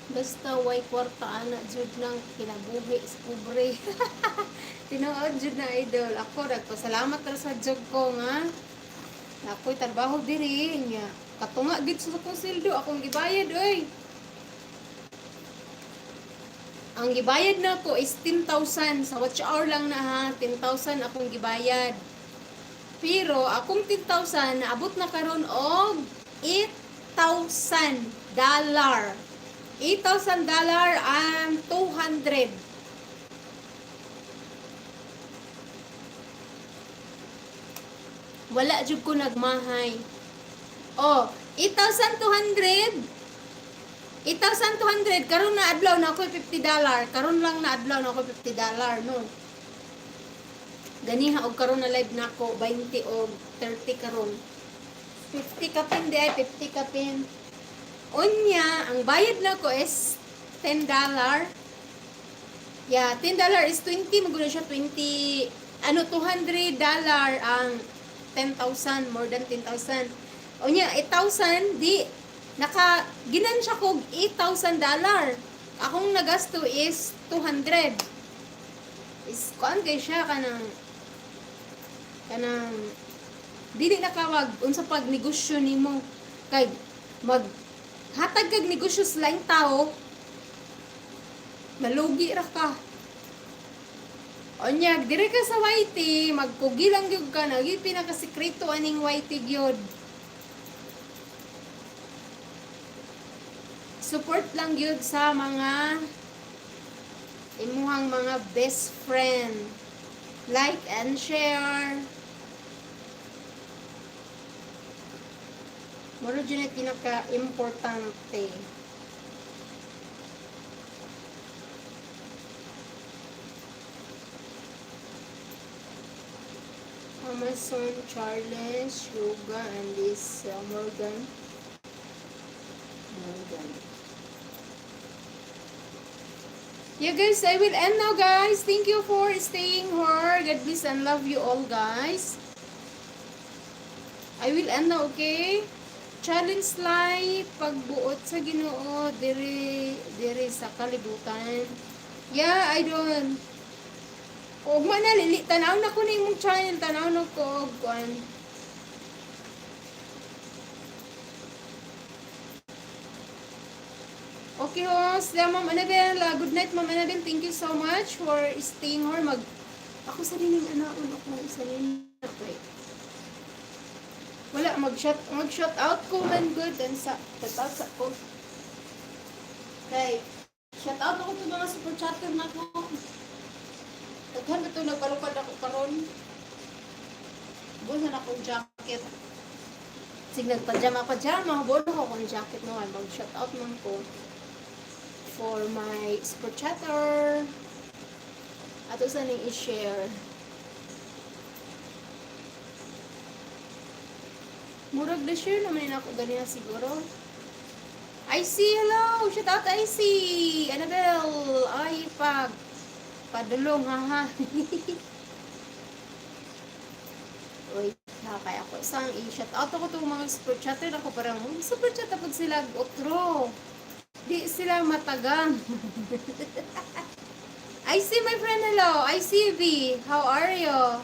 Basta way kwarta ana jud nang kinabuhi sa pobre. Tinuod jud na idol. Ako nagpasalamat ra sa jud ko nga ako'y trabaho diri nya. Katunga gid sa akong sildo akong gibayad oy. Ang gibayad na ko is 10,000 sa watch hour lang na ha. 10,000 akong gibayad. Pero akong 10,000 naabot na karon og $8,000. $8,000 and 200. Wala jud ko nagmahay. Oh, 8,200. 8,200 karon na adlaw na ako $50. Karon lang na adlaw na ako $50 no. Ganiha og karon na live na ako 20 og 30 karon. 50 kapin di ay 50 kapin. Unya, ang bayad na ko is $10. Yeah, $10 is 20, maguna siya 20, ano, $200 ang 10,000, more than 10,000. Unya, 8,000, di, ginan siya kog $8,000. Akong nagasto is 200. Is, kuan kay siya, kanang, dili nakawag, unsa pag negosyo nimo kay, hatag kag negosyo sa laing tao, malugi ra ka. Onyag, dire ka sa YT, magpugi lang gyud ka, naging pinakasekreto aning YT gyud. Support lang gyud sa mga imuhang mga best friend. Like and share. Moro dyan ay pinaka-importante. Amazon, Charles, Yoga, and this Morgan. Yeah guys, I will end now guys. Thank you for staying here. God bless and love you all guys. I will end now, okay? Challenge life, pagbuot sa Ginoo diri sa kalibutan. Yeah, I don't. Og manalili tanaw na ko ning mong channel, tanaw na ko og kuan. Okay, host. Yeah, Ma'am Annabelle. Good night, Ma'am Annabelle. Thank you so much for staying here. Ako sa rin yung anaon ako. Isa rin. Okay. Wala, mag-shout out ko man good and sa shout out ko. Okay. Shout out ako sa mga super chatter na ko. Daghan ba ito nagpalupad ako karon? Busan akong jacket. Sige, nagpajama. Buwan ako akong jacket naman. Mag-shout out man ko for my super chatter. Ato sa ning i-share. Murag na share naman ako ganyan siguro. IC, hello! Shout out IC! Annabelle! Ay, padulong, haha. Wait, kaya ako. Isang i-shout out ako itong mga super chatter. Ako parang, super chat pag sila otro. Di sila matagang. IC, my friend, hello! ICV, how are you?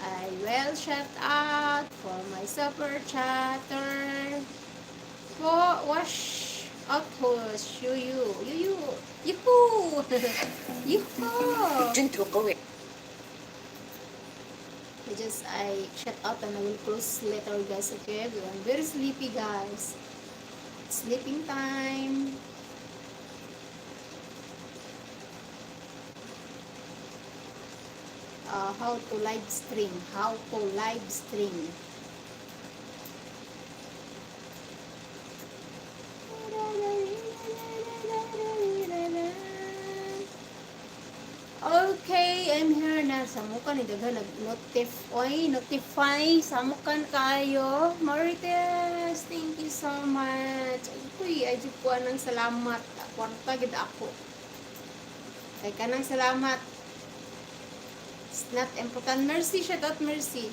I will shout out for my super chatter. Wash out host. You. Yuhu. Yuhu. I shut out and I will close later guys, okay? I'm very sleepy guys. It's sleeping time. How to live stream. Okay, I'm here na. Samukan ni daghan notify samukan kayo. Marites, thank you so much. Uy, ay jud ko nang salamat. Kwarta gid ako. Kay kanang salamat. It's not important. Mercy, shout out Mercy.